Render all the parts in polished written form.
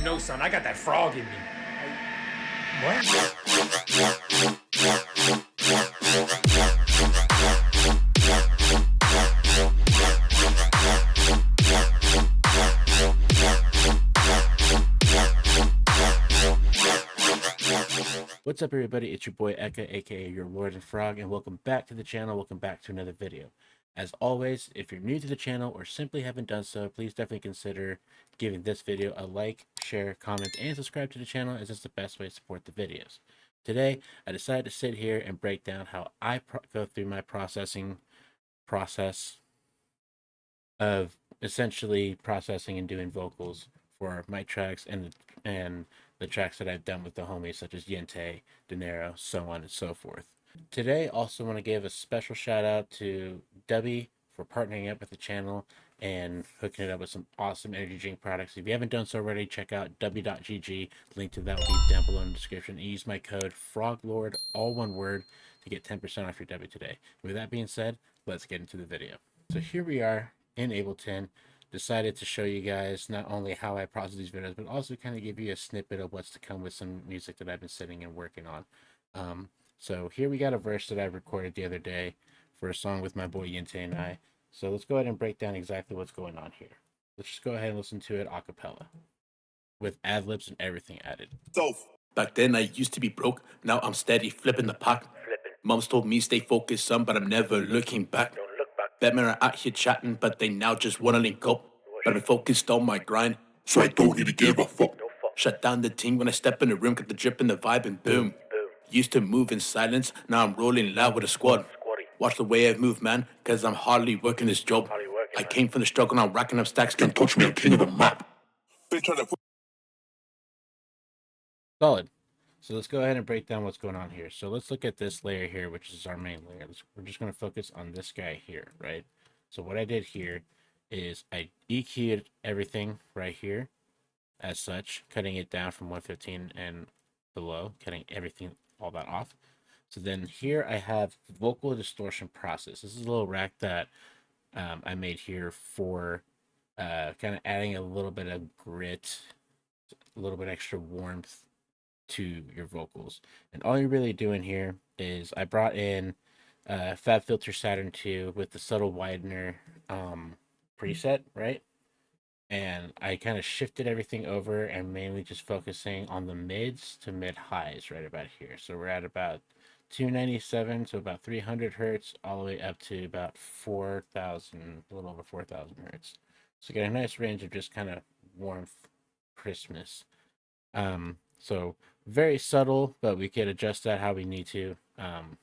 know, son, I got that frog in me. What? What's up, everybody? It's your boy Eka, aka your Lord and Frog, and welcome back to the channel. Welcome back to another video. As always, if you're new to the channel or simply haven't done so, please definitely consider giving this video a like, share, comment, and subscribe to the channel, as it's the best way to support the videos. Today, I decided to sit here and break down how I go through my process of essentially processing and doing vocals for my tracks and the tracks that I've done with the homies such as Yinte, DInero, so on and so forth. Today, also want to give a special shout out to Dubby for partnering up with the channel and hooking it up with some awesome energy drink products. If you haven't done so already, check out w.gg. Link to that will be down below in the description. And use my code FROGLORD, all one word, to get 10% off your Dubby today. With that being said, let's get into the video. So here we are in Ableton. Decided to show you guys not only how I process these videos, but also kind of give you a snippet of what's to come with some music that I've been sitting and working on. So here we got a verse that I recorded the other day for a song with my boy Yinte and I. So let's go ahead and break down exactly what's going on here. Let's just go ahead and listen to it a cappella with ad-libs and everything added. So back then I used to be broke, now I'm steady flipping the pack. Mom's told me stay focused, son, but I'm never looking back. Bet men are out here chatting, but they now just wanna link up. But I'm focused on my grind, so I don't need to give a fuck. Shut down the team when I step in the room, got the drip and the vibe, and boom. Used to move in silence, now I'm rolling loud with a squad. Watch the way I move, man, cause I'm hardly working this job. I came from the struggle, now I'm racking up stacks, can't touch me, I'm king of the map. Been trying to Solid. So let's go ahead and break down what's going on here. So let's look at this layer here, which is our main layer. We're just going to focus on this guy here, right? So what I did here is I EQ'd everything right here as such, cutting it down from 115 and below, cutting everything, all that off. So then here I have vocal distortion process. This is a little rack that I made here for kind of adding a little bit of grit, a little bit extra warmth to your vocals. And all you're really doing here is I brought in FabFilter Saturn 2 with the subtle widener preset, right? And I kind of shifted everything over and mainly just focusing on the mids to mid highs right about here. So we're at about 297, so about 300 hertz, all the way up to about 4,000, a little over 4,000 hertz. So get a nice range of just kind of warmth, crispness. So very subtle, but we could adjust that how we need to. And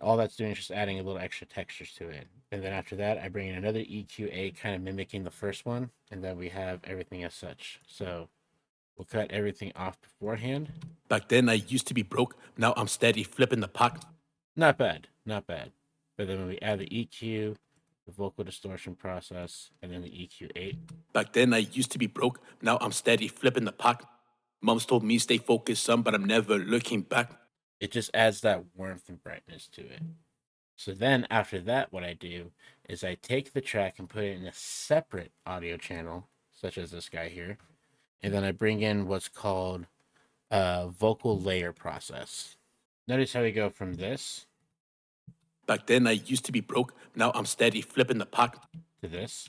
all that's doing is just adding a little extra textures to it. And then after that, I bring in another EQA, kind of mimicking the first one, and then we have everything as such. So we'll cut everything off beforehand. Back then I used to be broke, now I'm steady flipping the pack. Not bad, not bad. But then when we add the EQ, the vocal distortion process, and then the EQ8. Back then I used to be broke, now I'm steady flipping the pack. Mom's told me stay focused, son, but I'm never looking back. It just adds that warmth and brightness to it. So then after that, what I do is I take the track and put it in a separate audio channel, such as this guy here. And then I bring in what's called a vocal layer process. Notice how we go from this Back then I used to be broke, now I'm steady flipping the pack. to this.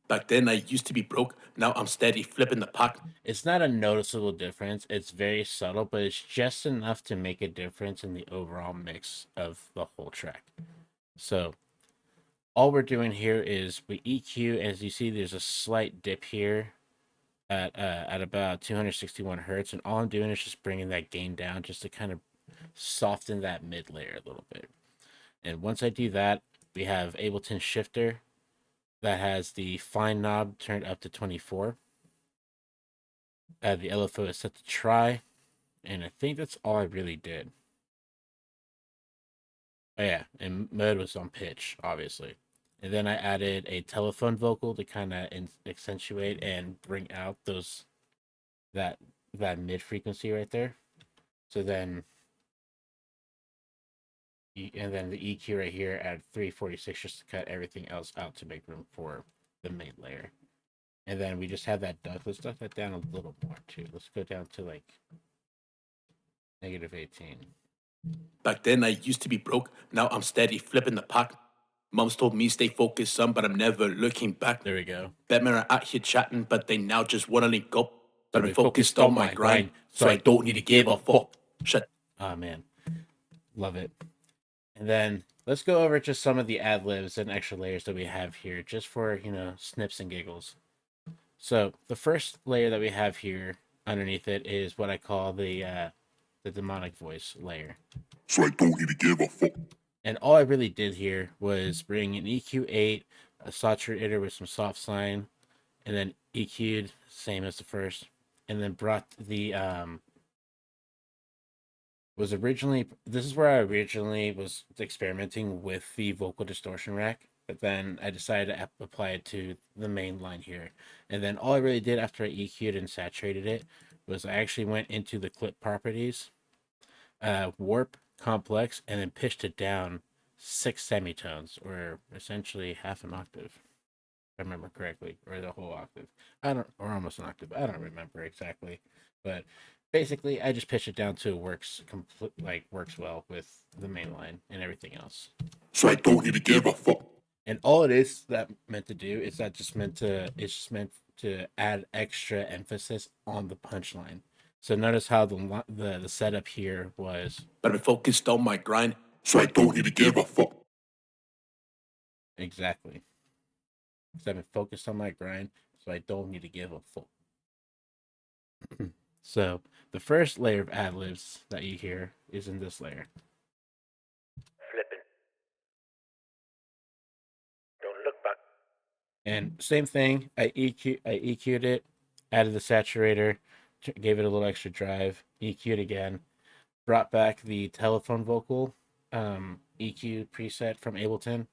Back then I used to be broke, now I'm steady flipping the pack. It's not a noticeable difference. It's very subtle, but it's just enough to make a difference in the overall mix of the whole track. So all we're doing here is we EQ. As you see, there's a slight dip here at about 261 hertz, and all I'm doing is just bringing that gain down just to kind of soften that mid layer a little bit. And once I do that, we have Ableton Shifter that has the fine knob turned up to 24. The LFO is set to try, and I think that's all I really did. Oh yeah, and mode was on pitch, obviously. And then I added a telephone vocal to kind of accentuate and bring out that mid frequency right there. So then, and then the EQ right here at 346 just to cut everything else out to make room for the main layer. And then we just have that duck. Let's duck that down a little more too. Let's go down to like -18. Back then I used to be broke, now I'm steady flipping the pack. Mom's told me stay focused, son, but I'm never looking back. There we go. Bet men are out here chatting, but they now just wanna link up. But I've I'm focused on my grind, so I don't need to give a fuck. Shut. Oh man, love it. And then let's go over just some of the ad libs and extra layers that we have here, just for snips and giggles. So the first layer that we have here underneath it is what I call the demonic voice layer. So I don't need to give a fuck. And all I really did here was bring an EQ8, a saturator with some soft sine, and then EQ'd, same as the first, and then brought the this is where I originally was experimenting with the vocal distortion rack, but then I decided to apply it to the main line here. And then all I really did after I EQ'd and saturated it was I actually went into the clip properties, warp, complex, and then pitched it down 6 semitones, or essentially half an octave, if I remember correctly, or the whole octave. Or almost an octave. I don't remember exactly, but basically I just pitched it down to works well with the main line and everything else. So I don't need to give a fuck. And all it is that meant to do is that it's just meant to add extra emphasis on the punchline. So notice how the setup here was. But I'm focused on my grind, So I don't need to give a fuck. Exactly. Because I've been focused on my grind, so I don't need to give a fuck. So the first layer of ad libs that you hear is in this layer. Flipping. Don't look back. And same thing, I EQ'd it, added the saturator, gave it a little extra drive, EQ'd again, brought back the telephone vocal EQ preset from Ableton,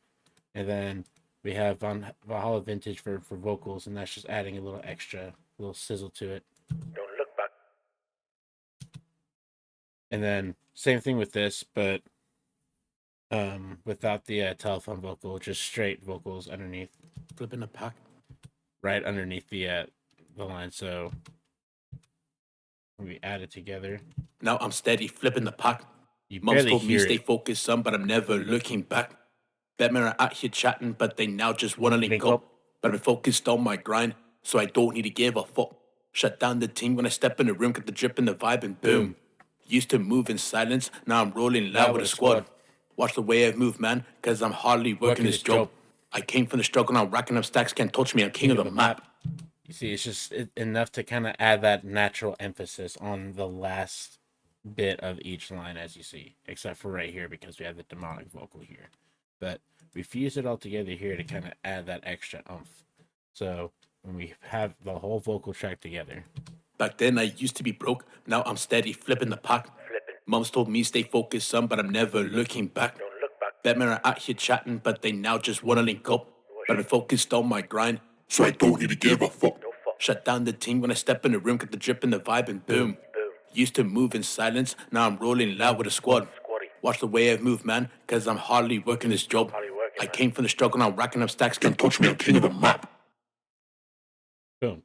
and then we have Valhalla Vintage for vocals, and that's just adding a little sizzle to it. Don't look back. And then same thing with this, but without the telephone vocal, just straight vocals underneath, flipping the pack. right underneath the line. So we add it together. Now I'm steady flipping the pack. You Mom's barely told me hear stay it. focused, son, but I'm never looking back. Bet men are out here chatting, but they now just wanna link up. But I'm focused on my grind, so I don't need to give a fuck. Shut down the team when I step in the room, get the drip and the vibe, and boom. Used to move in silence, now I'm rolling loud with a squad. Watch the way I move, man, cause I'm hardly working this job. I came from the struggle, now racking up stacks, can't touch me, I'm king of the map. You see, it's just enough to kind of add that natural emphasis on the last bit of each line, as you see, except for right here because we have the demonic vocal here. But we fused it all together here to kind of add that extra oomph. So when we have the whole vocal track together. Back then I used to be broke, now I'm steady flipping the pack. Flipping. Mom's told me stay focused, son, but I'm never looking back. Don't look back. Bet men are out here chatting, but they now just wanna link up. But I'm focused on my grind, So I don't need to give a fuck. No fuck. shut down the team when I step in the room, get the drip and the vibe, and boom. Used to move in silence, now I'm rolling loud with a squad. Squatty. Watch the way I move, man, cause I'm hardly working this job. Hardly working, I man. came from the struggle, now racking up stacks, Can't touch me, I'm king of the map. Boom.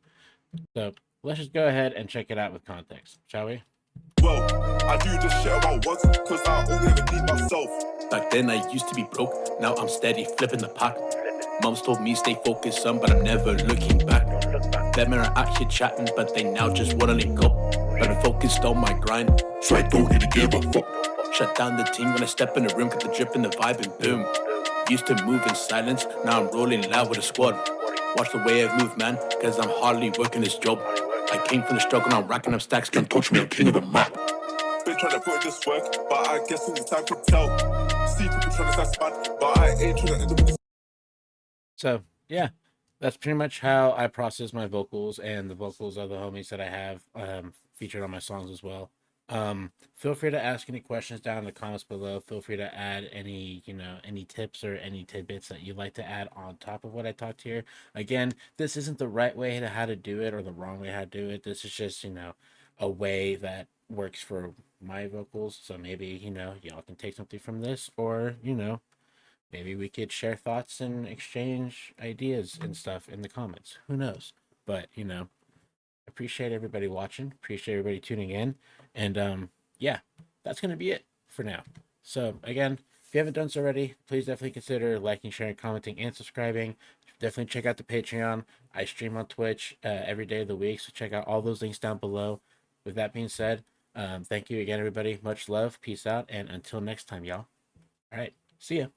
So let's just go ahead and check it out with context, shall we? Well, I do this shit about once, cause I only ever need myself. Back then I used to be broke, now I'm steady flipping the pack. Mom's told me stay focused, son, but I'm never looking back. Don't look back. Bet men are out here chatting, but they now just wanna link up. But I'm focused on my grind, So I don't need to give a fuck. shut down the team when I step in the room, get the drip and the vibe, and boom. Used to move in silence, now I'm rolling loud with a squad. Watch the way I move, man, cause I'm hardly working this job. I came from the struggle, now racking up stacks, Can't touch me, I'm king of the map. Been trying to put in this work, but I guess it's time to tell. See people trying to span, but I ain't trying to end up with this. So yeah, that's pretty much how I process my vocals and the vocals of the homies that I have featured on my songs as well. Feel free to ask any questions down in the comments below. Feel free to add any tips or any tidbits that you'd like to add on top of what I talked here. Again, this isn't the right way to how to do it or the wrong way how to do it. This is just, a way that works for my vocals. So maybe, y'all can take something from this, or, maybe we could share thoughts and exchange ideas and stuff in the comments. Who knows? But appreciate everybody watching, appreciate everybody tuning in, and yeah, that's gonna be it for now. So again, if you haven't done so already, please definitely consider liking, sharing, commenting, and subscribing. Definitely check out the Patreon. I stream on Twitch every day of the week, so check out all those links down below. With that being said, thank you again, everybody. Much love, peace out, and until next time, y'all. All right, see ya.